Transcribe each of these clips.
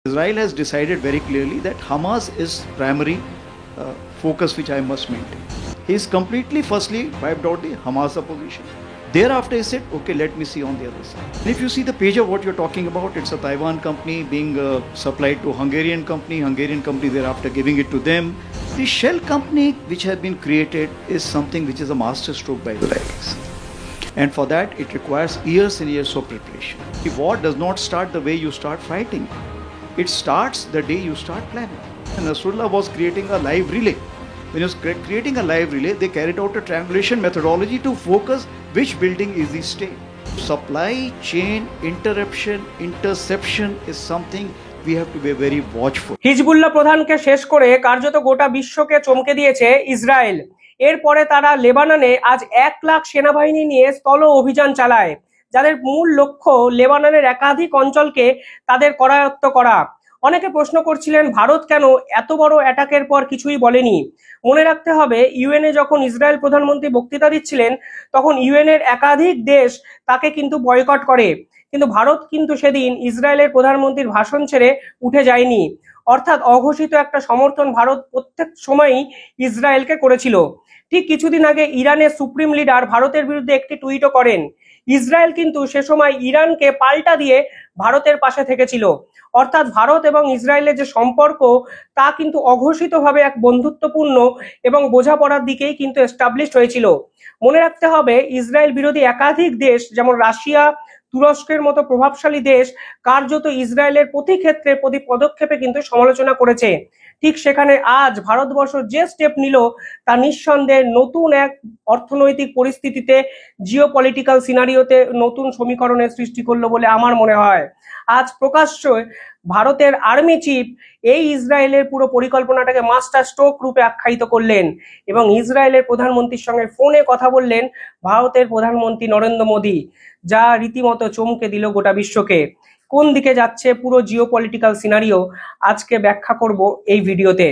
Israel has decided very clearly that Hamas is primary focus which I must maintain. He is completely, firstly, wiped out the Hamas opposition. Thereafter, he said, okay, let me see on the other side. And if you see the pager, what you're talking about, it's a Taiwan company being supplied to Hungarian company thereafter giving it to them. The shell company which has been created is something which is a master stroke by Israelis. And for that, it requires years and years of preparation. The war does not start the way you start fighting. It starts the day you start planning. And Nasrullah was creating a live relay. When he was creating a live relay, they carried out a triangulation methodology to focus which building is the state. Supply chain interruption, interception is something we have to be very watchful. Hezbollah প্রধানকে শেষ করে কার্যত গোটা বিশ্বকে চমকে দিয়েছে Israel. এরপরে তারা লেবাননে আজ 1 লাখ সেনাবাহিনী নিয়ে স্থল অভিযান চালায়, যাদের মূল লক্ষ্য লেবাননের একাধিক অঞ্চলকে তাদের করায়ত্ত করা। অনেকে প্রশ্ন করছিলেন ভারত কেন এত বড় অ্যাটাকের পর কিছুই বলেনি। মনে রাখতে হবে, ইউএনএ যখন ইসরায়েল প্রধানমন্ত্রী বক্তৃতা দিচ্ছিলেন তখন ইউএনএর একাধিক দেশ তাকে কিন্তু বয়কট করে, কিন্তু ভারত কিন্তু সেদিন ইসরায়েলের প্রধানমন্ত্রীর ভাষণ ছেড়ে উঠে যায়নি। অর্থাৎ অঘোষিত একটা সমর্থন ভারত প্রত্যেক সময়ই ইসরায়েলকে করেছিল। ঠিক কিছুদিন আগে ইরানের সুপ্রিম লিডার ভারতের বিরুদ্ধে একটি টুইটও করেন। ইসরায়েল কিন্তু সে সময় ইরানকে পাল্টা দিয়ে ভারতের পাশে থেকেছিল। অর্থাৎ ভারত এবং ইসরায়েলের যে সম্পর্ক তা কিন্তু অঘোষিতভাবে এক বন্ধুত্বপূর্ণ এবং বোঝাপড়ার দিকেই কিন্তু এস্টাবলিশড হয়েছিল। মনে রাখতে হবে, ইসরায়েল বিরোধী একাধিক দেশ যেমন রাশিয়া, তুরস্কের মতো প্রভাবশালী দেশ কার্যত ইসরায়েলের প্রতি ক্ষেত্রে প্রতি পদক্ষেপে কিন্তু সমালোচনা করেছে। ঠিক সেখানে আজ ভারতবর্ষ যে স্টেপ নিল তা নিঃসন্দেহে নতুন এক অর্থনৈতিক পরিস্থিতিতে, জিওপলিটিক্যাল সিনারিওতে নতুন সমীকরণের সৃষ্টি করলো বলে আমার মনে হয়। আজ প্রকাশ্যে ভারতের আর্মি চিফ এই ইসরায়েলের পুরো পরিকল্পনাটাকে মাস্টার স্ট্রোক রূপে আখ্যায়িত করলেন এবং ইসরায়েলের প্রধানমন্ত্রীর সঙ্গে ফোনে কথা বললেন ভারতের প্রধানমন্ত্রী নরেন্দ্র মোদী, যা রীতিমতো চমকে দিল গোটা বিশ্বকে। কোন দিকে যাচ্ছে পুরো জিওপলিটিক্যাল সিনারিও আজকে ব্যাখ্যা করব এই ভিডিওতে।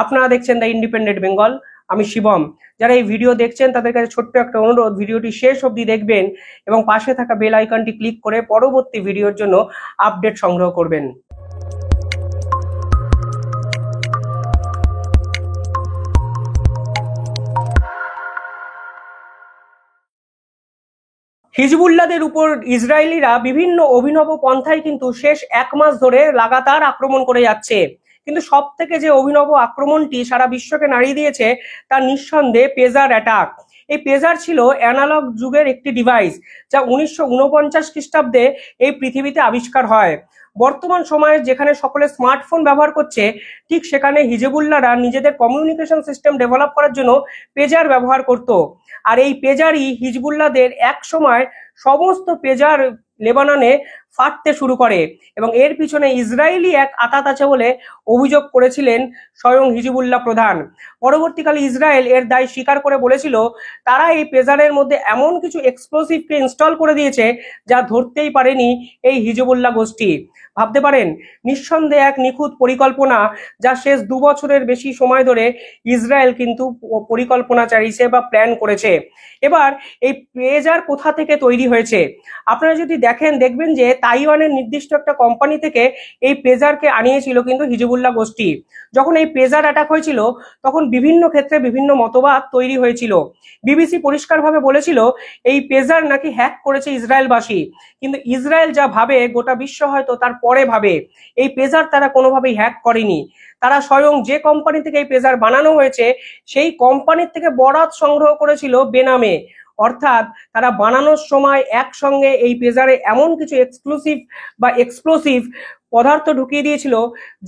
আপনারা দেখছেন দ্য ইন্ডিপেন্ডেন্ট বেঙ্গল, আমি শিবম। যারা এই ভিডিও দেখছেন তাদের কাছে ছোট্ট একটা অনুরোধ, ভিডিওটি শেষ অবধি দেখবেন এবং পাশে থাকা বেল আইকনটি ক্লিক করে পরবর্তী ভিডিওর জন্য আপডেট সংগ্রহ করবেন। হিজবুল্লাহদের উপর ইসরায়েলিরা বিভিন্ন অভিনব পন্থায় কিন্তু শেষ 1 মাস ধরে লাগাতার আক্রমণ করে যাচ্ছে। কিন্তু সব থেকে যে অভিনব আক্রমণটি সারা বিশ্বকে নাড়িয়ে দিয়েছে তা নিঃসন্দেহে পেজার অ্যাটাক। এই পেজার ছিল অ্যানালগ যুগের একটি ডিভাইস, যা 1949 খ্রিস্টাব্দে এই পৃথিবীতে আবিষ্কার হয়। বর্তমান সময়ে যেখানে সকলে স্মার্টফোন ব্যবহার করছে, ঠিক সেখানে হিজবুল্লাহরা নিজেদের কমিউনিকেশন সিস্টেম ডেভেলপ করার জন্য পেজার ব্যবহার করত। আর এই পেজারই হিজবুল্লাহদের এক সময় সমস্ত পেজার লেবাননে ফাটতে শুরু করে এবং এর পিছনে ইসরায়েলি এক আতাত আছে বলে অভিযোগ করেছিলেন স্বয়ং হিজবুল্লাহ প্রধান। পরবর্তীকালে ইসরায়েল এর দায় স্বীকার করে বলেছিল তারা এই পেজারের মধ্যে এমন কিছু এক্সপ্লোসিভকে ইনস্টল করে দিয়েছে যা ধরতেই পারেনি এই হিজবুল্লাহ গোষ্ঠী। ভাবতে পারেন, নিঃসন্দেহে এক নিখুঁত পরিকল্পনা, যা শেষ 2 বছরের বেশি সময় ধরে ইসরায়েল কিন্তু পরিকল্পনা চালিয়েছে বা প্ল্যান করেছে। এবার এই পেজার কোথা থেকে তৈরি হয়েছে আপনারা যদি দেখবেন যে তাইওয়ানের নির্দিষ্ট একটা কোম্পানি থেকে এই পেজারকে আনিয়েছিল কিন্তু হিজবুল্লাহ গোষ্ঠী। যখন এই পেজার অ্যাটাক হয়েছিল তখন বিভিন্ন ক্ষেত্রে বিভিন্ন মতবাদ তৈরি হয়েছিল। বিবিসি পরিষ্কারভাবে বলেছিল এই পেজার নাকি হ্যাক করেছে ইসরায়েলবাসী, কিন্তু ইসরায়েল যা ভাবে গোটা বিশ্ব হয়তো তার পরে ভাবে। এই পেজার তারা কোনোভাবেই হ্যাক করেনি। তারা স্বয়ং যে কোম্পানি থেকে এই পেজার বানানো হয়েছে সেই কোম্পানির থেকে বরাত সংগ্রহ করেছিল বেনামে। অর্থাৎ তারা বানানোর সময় একসঙ্গে এই পেজারে এমন কিছু এক্সক্লুসিভ বা এক্সপ্লোসিভ পদার্থ ঢুকিয়ে দিয়েছিল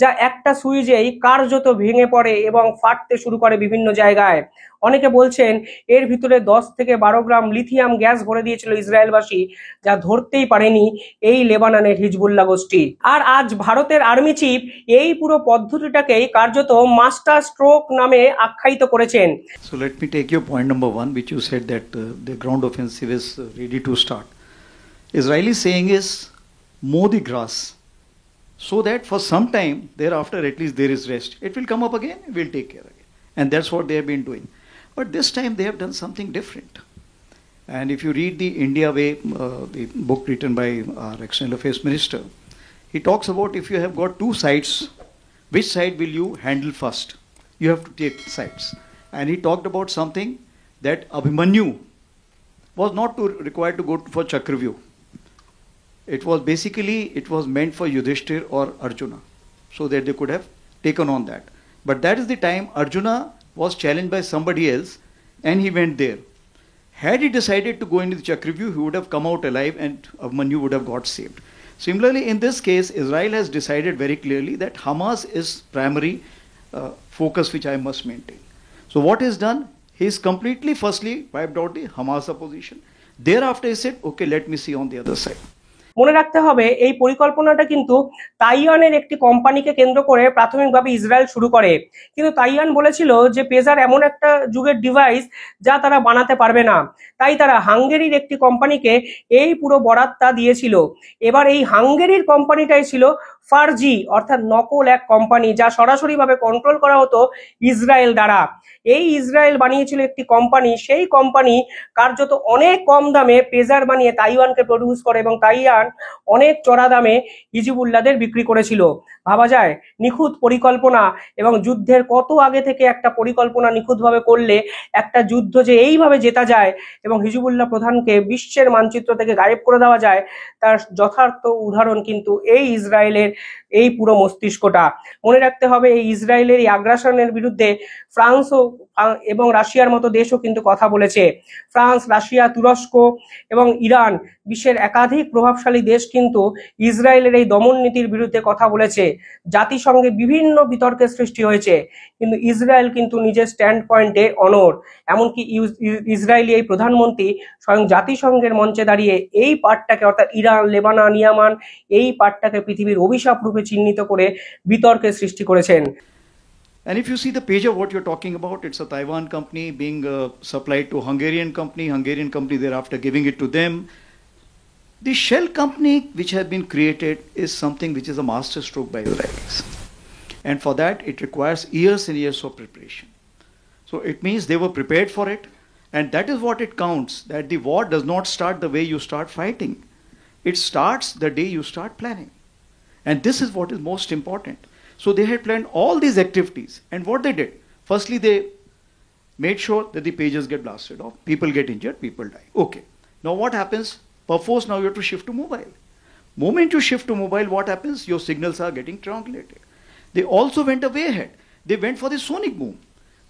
যা একটা সুইচেই কার্যত ভেঙে পড়ে এবং ফাটতে শুরু করে বিভিন্ন জায়গায়। অনেকে বলছেন এর ভিতরে 10 থেকে 12 গ্রাম লিথিয়াম গ্যাস ভরে দিয়েছিল ইসরায়েলবাসী, যা ধরতেই পারেনি এই লেবাননের হিজবুল্লাহ গোষ্ঠী। আর আজ ভারতের আর্মি চিফ এই পুরো পদ্ধতিটাকেই কার্যত মাস্টার স্ট্রোক নামে আখ্যায়িত করেছেন। So let me take your point number 1, which you said that the ground offensive is ready to start. Israeli saying is mow the grass, so that for some time thereafter at least there is rest. It will come up again, we'll take care again. And that's what they have been doing. But this time they have done something different. And if you read the India Way, the book written by our External Affairs Minister, he talks about if you have got two sides, which side will you handle first? You have to take sides. And he talked about something that Abhimanyu was not required to go for Chakravyuh. It was meant for Yudhishthir or Arjuna, so that they could have taken on that. But that is the time Arjuna was challenged by somebody else and he went there. Had he decided to go into the Chakravyuh, he would have come out alive and Abhimanyu would have got saved. Similarly, in this case, Israel has decided very clearly that Hamas is primary focus which I must maintain. So what is done? He is completely firstly wiped out the Hamas opposition. Thereafter he said, okay, let me see on the other side. মনে রাখতে হবে এই পরিকল্পনাটা কিন্তু তাইওয়ানের একটি কোম্পানিকে কেন্দ্র করে প্রাথমিকভাবে ইসরায়েল শুরু করে, কিন্তু তাইওয়ান বলেছিল যে পেজার এমন একটা যুগের ডিভাইস যা তারা বানাতে পারবে না, তাই তারা হাঙ্গেরির একটি কোম্পানিকে এই পুরো বরাতটা দিয়েছিল। এবার এই হাঙ্গেরির কোম্পানিটাই ছিল ফারজি, অর্থাৎ নকল এক কোম্পানি যা সরাসরিভাবে কন্ট্রোল করা হতো ইসরায়েল দ্বারা। এই ইসরায়েল বানিয়েছিল একটি কোম্পানি, সেই কোম্পানি কার্যত অনেক কম দামে পেজার বানিয়ে তাইওয়ানকে প্রডিউস করে এবং তাইওয়ান অনেক চড়া দামে হিজবুল্লাহদের বিক্রি করেছিল। ভাবা যায় নিখুঁত পরিকল্পনা এবং যুদ্ধের কত আগে থেকে একটা পরিকল্পনা নিখুঁতভাবে করলে একটা যুদ্ধ যে এইভাবে জেতা যায় এবং হিজবুল্লাহ প্রধানকে বিশ্বের মানচিত্র থেকে গায়েব করে দেওয়া যায়, তার যথার্থ উদাহরণ কিন্তু এই ইসরায়েলের এই পুরো মস্তিষ্কটা। মনে রাখতে হবে এই ইসরায়েলের এই আগ্রাসনের বিরুদ্ধে ফ্রান্সও এবং রাশিয়ার মতো দেশও কিন্তু কথা বলেছে। ফ্রান্স, রাশিয়া, তুরস্ক এবং ইরান বিশ্বের একাধিক প্রভাবশালী দেশ কিন্তু ইসরায়েলের এই দমন নীতির বিরুদ্ধে কথা বলেছে। জাতিসংঘে বিভিন্ন বিতর্কের সৃষ্টি হয়েছে, কিন্তু ইসরায়েল কিন্তু নিজের স্ট্যান্ড পয়েন্টে অনড়। এমনকি ইসরায়েলি এই প্রধানমন্ত্রী স্বয়ং জাতিসংঘের মঞ্চে দাঁড়িয়ে এই পার্টটাকে, অর্থাৎ ইরান, লেবানন, ইয়ামান, এই পার্টটাকে পৃথিবীর অভিশাপ রূপে চিহ্নিত করে বিতর্কের সৃষ্টি করেছেন। And if you see the page of what you're talking about, it's a Taiwan company being supplied to Hungarian company thereafter giving it to them. The shell company which has been created is something which is a master stroke by Israelis. And for that, it requires years and years of preparation. So it means they were prepared for it. And that is what it counts, that the war does not start the way you start fighting. It starts the day you start planning. And this is what is most important. So they had planned all these activities. And what they did? Firstly, they made sure that the pages get blasted off. People get injured, people die. Okay. Now what happens? Perforce now you have to shift to mobile. Moment you shift to mobile, what happens? Your signals are getting triangulated. They also went way ahead. They went for the sonic boom.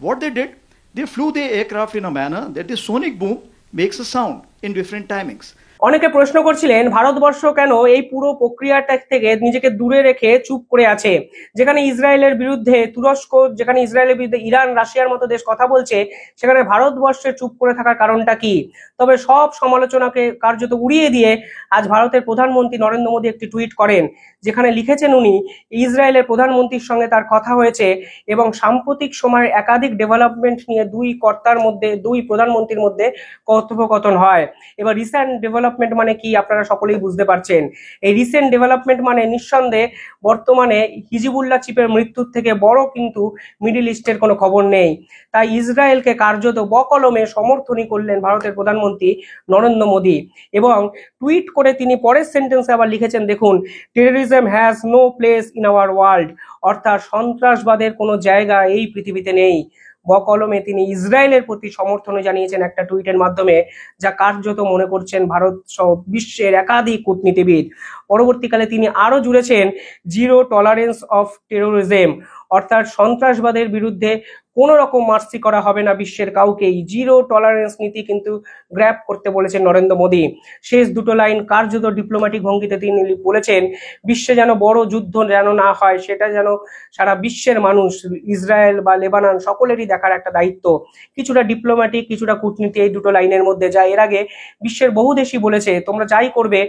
What they did? They flew the aircraft in a manner that the sonic boom makes a sound in different timings. অনেকে প্রশ্ন করছিলেন ভারতবর্ষ কেন এই পুরো প্রক্রিয়াটা থেকে নিজেকে দূরে রেখে চুপ করে আছে, যেখানে ইসরায়েলের বিরুদ্ধে তুরস্ক, যেখানে ইসরায়েলের বিরুদ্ধে ইরান, রাশিয়ার মতো দেশ কথা বলছে, সেখানে ভারতবর্ষের চুপ করে থাকার কারণটা কি? তবে সব সমালোচনাকে কার্যত উড়িয়ে দিয়ে আজ ভারতের প্রধানমন্ত্রী নরেন্দ্র মোদী একটি টুইট করেন, যেখানে লিখেছেন উনি ইসরায়েলের প্রধানমন্ত্রীর সঙ্গে তার কথা হয়েছে এবং সাম্প্রতিক সময়ের একাধিক ডেভেলপমেন্ট নিয়ে দুই প্রধানমন্ত্রীর মধ্যে কথোপকথন হয়। এবার রিসেন্ট ডেভেলপমেন্ট মানে কি আপনারা সকলেই বুঝতে পারছেন। এই রিসেন্ট ডেভেলপমেন্ট মানে নিঃসন্দেহে বর্তমানে হিজবুল্লাহ চিফের মৃত্যুর থেকে বড় কিন্তু মিডল ইস্টের কোনো খবর নেই। তাই ইসরায়েলকে কার্যত বকলমে সমর্থনই করলেন ভারতের প্রধানমন্ত্রী নরেন্দ্র মোদী এবং টুইট করে তিনি পরের সেন্টেন্সে আবার লিখেছেন, দেখুন, terrorism has no place in our world, অর্থাৎ সন্ত্রাসবাদের কোনো জায়গা এই পৃথিবীতে নেই। বকলমে তিনি ইসরায়েলের প্রতি সমর্থন জানিয়েছেন একটা টুইটের মাধ্যমে, যা কার্যত মনে করছেন ভারত সহ বিশ্বের একাধিক কূটনীতিবিদ। পরবর্তীকালে তিনি আরো জুড়েছেন জিরো টলারেন্স অফ টেরোরিজম, অর্থাৎ সন্ত্রাসবাদের বিরুদ্ধে কোনো রকম মার্সি করা হবে না বিশ্বের কাউকেই। জিরো টলারেন্স নীতি কিন্তু গ্র্যাব করতে বলেছেন নরেন্দ্র মোদী। শেষ দুটো লাইন কার্যত ডিপ্লোম্যাটিক ভঙ্গিতে তিনি বলেছেন, বিশ্বে যেন বড় যুদ্ধ যেন না হয়, সেটা যেন সারা বিশ্বের মানুষ, ইসরায়েল বা লেবানন সকলেরই দেখার একটা দায়িত্ব। কিছুটা ডিপ্লোম্যাটিক, কিছুটা কূটনীতি এই দুটো লাইনের মধ্যে, যা এর আগে বিশ্বের বহু দেশই বলেছে, তোমরা যাই করবে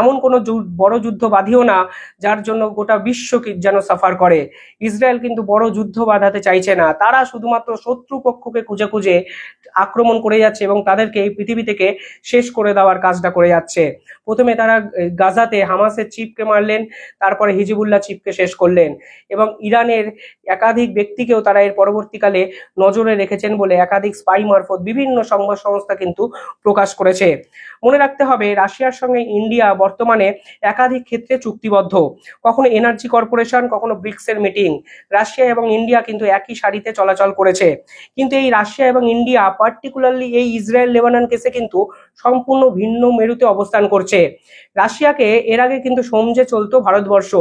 এমন কোনো বড় যুদ্ধ বাঁধিও না যার জন্য গোটা বিশ্ব যেন সাফার করে। ইসরায়েল কিন্তু বড় যুদ্ধ বাঁধাতে চাইছে না, তারা শুধুমাত্র শত্রু পক্ষকে খুঁজে খুঁজে আক্রমণ করে যাচ্ছে এবং তাদেরকে এই পৃথিবী থেকে শেষ করে দেওয়ার কাজটা করে যাচ্ছে। প্রথমে তারা গাজাতে হামাসের চিফকে মারলেন, তারপরে হিজবুল্লাহ চিফকে শেষ করলেন এবং ইরানের একাধিক ব্যক্তিকেও তারা এর পরবর্তীকালে নজরে রেখেছেন বলে একাধিক স্পাই মারফত বিভিন্ন সংবাদ সংস্থা কিন্তু প্রকাশ করেছে। মনে রাখতে হবে রাশিয়ার সঙ্গে ইন্ডিয়া বর্তমানে একাধিক ক্ষেত্রে চুক্তিবদ্ধ, কখনো এনার্জি কর্পোরেশন, কখনো ব্রিক্সের মিটিং। রাশিয়া এবং ইন্ডিয়া কিন্তু একই সারিতে চলাচল করেছে, কিন্তু এই রাশিয়া এবং ইন্ডিয়া পার্টিকুলারলি এই ইসরায়েল লেবানন কেসে কিন্তু সম্পূর্ণ ভিন্ন মেরুতে অবস্থান করছে। রাশিয়াকে এর আগে কিন্তু সমঝে চলতো ভারতবর্ষ,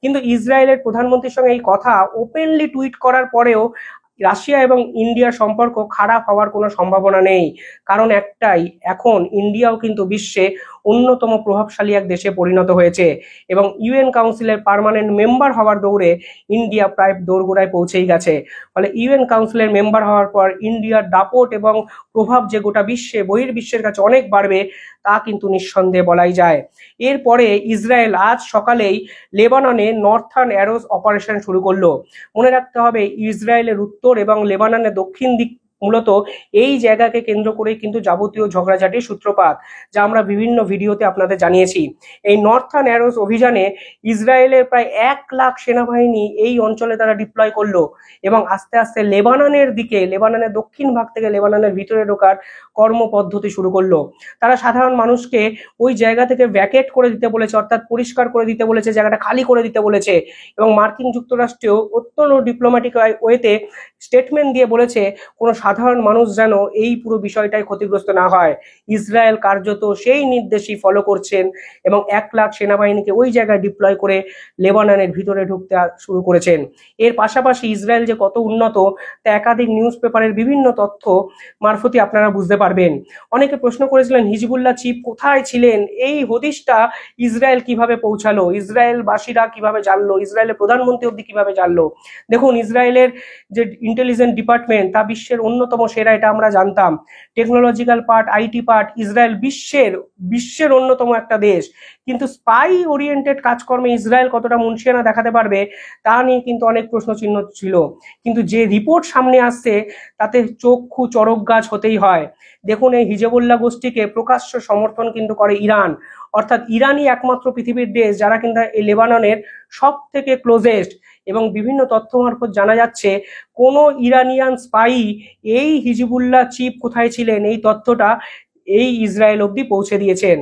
কিন্তু ইসরায়েলের প্রধানমন্ত্রীর সঙ্গে এই কথা ওপেনলি টুইট করার পরেও রাশিয়া এবং ইন্ডিয়ার সম্পর্ক খারাপ হওয়ার কোনো সম্ভাবনা নেই। কারণ একটাই, এখন ইন্ডিয়াও কিন্তু বিশ্বে অন্যতম প্রভাবশালী এক দেশে পরিণত হয়েছে এবং ইউএন কাউন্সিলের পার্মানেন্ট মেম্বার হওয়ার দৌড়ে ইন্ডিয়া প্রায় দোরগোড়ায় পৌঁছেই গেছে। ফলে ইউএন কাউন্সিলের মেম্বার হওয়ার পর ইন্ডিয়ার দাপট এবং প্রভাব যে গোটা বিশ্বে বহির্বিশ্বের কাছে অনেক বাড়বে তা কিন্তু নিঃসন্দেহে বলাই যায়। এরপরে ইসরায়েল আজ সকালেই লেবাননে নর্থার্ন অ্যারোস অপারেশন শুরু করলো। মনে রাখতে হবে ইসরায়েলের উত্তর এবং লেবাননের দক্ষিণ দিক মূলত এই জায়গাকে কেন্দ্র করে কিন্তু যাবতীয় ঝগড়াঝাটির সূত্রপাত, যা আমরা বিভিন্ন ভিডিওতে আপনাদের জানিয়েছি। এই নর্থার্ন অ্যারোস অভিযানে ইসরায়েলের প্রায় 1,00,000 সেনাবাহিনী এই অঞ্চলে তারা ডিপ্লয় করলো এবং আস্তে আস্তে লেবাননের দিকে, লেবাননের দক্ষিণ ভাগ থেকে লেবাননের ভিতরে ঢোকার কর্মপদ্ধতি শুরু করলো। তারা সাধারণ মানুষকে ওই জায়গা থেকে ভ্যাকেট করে দিতে বলেছে, অর্থাৎ পরিষ্কার করে দিতে বলেছে, জায়গাটা খালি করে দিতে বলেছে এবং মার্কিন যুক্তরাষ্ট্রেও অত্যন্ত ডিপ্লোম্যাটিক ওয়েতে স্টেটমেন্ট দিয়ে বলেছে কোনো সাধারণ মানুষ যেন এই পুরো বিষয়টায় ক্ষতিগ্রস্ত না হয়। ইসরায়েল কার্যত সেই নির্দেশই ফলো করছেন এবং 1,00,000 সেনাবাহিনীকে ওই জায়গায় ডিপ্লয় করে লেবাননের ভিতরে ঢুকতে শুরু করেছেন। এর পাশাপাশি ইসরায়েল যে কত উন্নত তা একাধিক নিউজ পেপারের বিভিন্ন তথ্য মারফতই আপনারা বুঝতে পারবেন। অনেকে প্রশ্ন করেছিলেন হিজবুল্লাহ চিফ কোথায় ছিলেন, এই হদিশটা ইসরায়েল কিভাবে পৌঁছালো, ইসরায়েলবাসীরা কিভাবে জানলো, ইসরায়েলের প্রধানমন্ত্রী অব্দি কিভাবে জানলো। দেখুন, ইসরায়েলের যে ইন্টেলিজেন্স ডিপার্টমেন্ট তা বিশ্বের অন্যতম সেরা, এটা আমরা জানতাম। Technological part, IT part, Israel বিশ্বের অন্যতম একটা দেশ, কিন্তু স্পাই ওরিয়েন্টেড কাজকর্মে ইসরায়েল কতটা মুনশিয়ানা দেখাতে পারবে তা নিয়ে কিন্তু অনেক প্রশ্নচিহ্ন ছিল। কিন্তু যে রিপোর্ট সামনে আসছে তাতে চক্ষু চড়ক গাছ হতেই হয়। দেখুন, এই হিজবুল্লাহ গোষ্ঠীকে প্রকাশ্য সমর্থন কিন্তু করে ইরান, অর্থাৎ ইরানই একমাত্র পৃথিবীর দেশ যারা কিন্তু এই লেবাননের সব থেকে ক্লোজেস্ট এবং বিভিন্ন তথ্য মারফত জানা যাচ্ছে কোনো ইরানিয়ান স্পাই এই হিজবুল্লাহ চিফ কোথায় ছিলেন এই তথ্যটা এই ইসরায়েল অবধি পৌঁছে দিয়েছেন।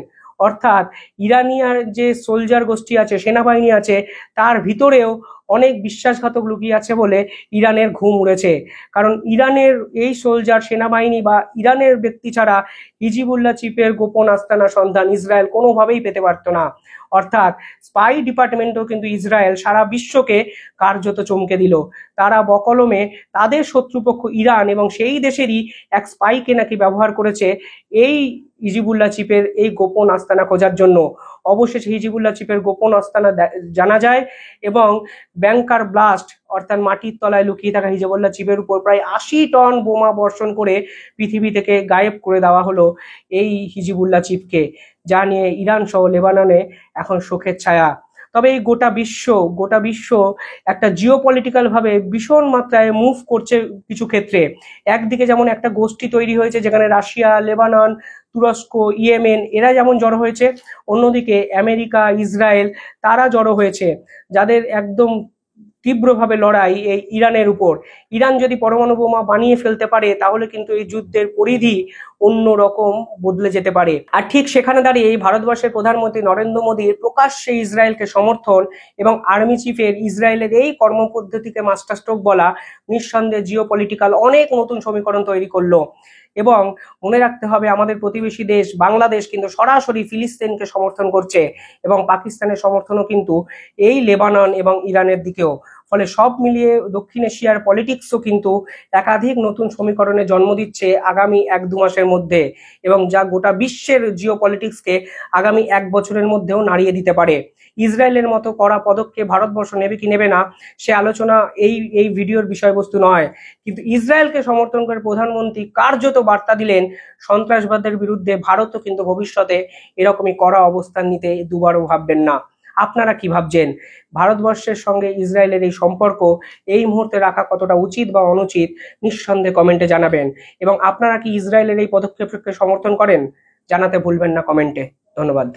অর্থাৎ ইরানিয়ার যে সোলজার গোষ্ঠী আছে, সেনাবাহিনী আছে, তার ভিতরেও অনেক বিশ্বাসঘাতক লুকিয়ে আছে বলে ইরানের ঘুম উড়েছে। কারণ ইরানের এই সোলজার সেনাবাহিনী বা ইরানের ব্যক্তি ছাড়া হিজবুল্লাহ চিফের গোপন আস্তানা সন্ধান ইসরায়েল কোনোভাবেই পেতে পারত না। অর্থাৎ স্পাই ডিপার্টমেন্টও কিন্তু ইসরায়েল সারা বিশ্বকে কার্যত চমকে দিল। তারা বকলমে তাদের শত্রুপক্ষ ইরান এবং সেই দেশেরই এক স্পাইকে নাকি ব্যবহার করেছে এই হিজবুল্লাহ চিফের এই গোপন আস্তানা খোঁজার জন্য। অবশেষে হিজবুল্লাহ চিফের গোপন আস্তানা জানা যায় এবং ব্যাংকার ব্লাস্ট, অর্থাৎ মাটির তলায় লুকিয়ে থাকা হিজবুল্লাহ চিফের উপর প্রায় 80 টন বোমা বর্ষণ করে পৃথিবী থেকে গায়েব করে দেওয়া হলো এই হিজবুল্লাহ চিফকে, যা নিয়ে ইরান সহ লেবাননে এখন শোকের ছায়া। তবে এই গোটা বিশ্ব একটা জিওপলিটিক্যাল ভাবে ভীষণ মাত্রায় মুভ করছে কিছু ক্ষেত্রে। একদিকে যেমন একটা গোষ্ঠী তৈরি হয়েছে যেখানে রাশিয়া, লেবানন, তুরস্ক, ইয়েমেন এরা যেমন জড়ো হয়েছে, অন্যদিকে আমেরিকা, ইসরায়েল তারা জড়ো হয়েছে, যাদের একদম তীব্রভাবে লড়াই এই ইরানের উপর। ইরান যদি পরমাণু বোমা বানিয়ে ফেলতে পারে তাহলে কিন্তু এই যুদ্ধের পরিধি অন্য রকম বদলে যেতে পারে। আর ঠিক সেখানে দাঁড়িয়ে এই ভারতবর্ষের প্রধানমন্ত্রী নরেন্দ্র মোদীর প্রকাশ্যে ইসরায়েলকে সমর্থন এবং আর্মি চিফের ইসরায়েলের এই কর্মপদ্ধতিকে মাস্টার স্ট্রোক বলা নিঃসন্দেহে জিওপলিটিক্যাল অনেক নতুন সমীকরণ তৈরি করলো। এবং মনে রাখতে হবে আমাদের প্রতিবেশী দেশ বাংলাদেশ কিন্তু সরাসরি ফিলিস্তিনকে সমর্থন করছে এবং পাকিস্তানের সমর্থনও কিন্তু এই লেবানন এবং ইরানের দিকেও। ফলে সব মিলিয়ে দক্ষিণ এশিয়ার পলিটিক্সও কিন্তু একাধিক নতুন সমীকরণে জন্ম দিচ্ছে আগামী 1-2 মাসের মধ্যে, এবং যা গোটা বিশ্বের জিও পলিটিক্সকে আগামী 1 বছরের মধ্যেও নাড়িয়ে দিতে পারে। ইসরায়েলের মতো কড়া পদক্ষেপ ভারতবর্ষ নেবে কি নেবে না সে আলোচনা এই ভিডিওর বিষয়বস্তু নয়, কিন্তু ইসরায়েলকে সমর্থন করে প্রধানমন্ত্রী কার্যত বার্তা দিলেন সন্ত্রাসবাদের বিরুদ্ধে ভারতও কিন্তু ভবিষ্যতে এরকমই কড়া অবস্থান নিতে দুবারও ভাববেন না। আপনারা কি ভাবছেন? ভারতবর্ষের সঙ্গে ইসরায়েলের এই সম্পর্ক এই মুহূর্তে রাখা কতটা উচিত বা অনুচিত নিঃসন্দেহে কমেন্টে জানাবেন, এবং আপনারা কি ইসরায়েলের এই পদক্ষেপকে সমর্থন করেন জানাতে ভুলবেন না কমেন্টে। ধন্যবাদ।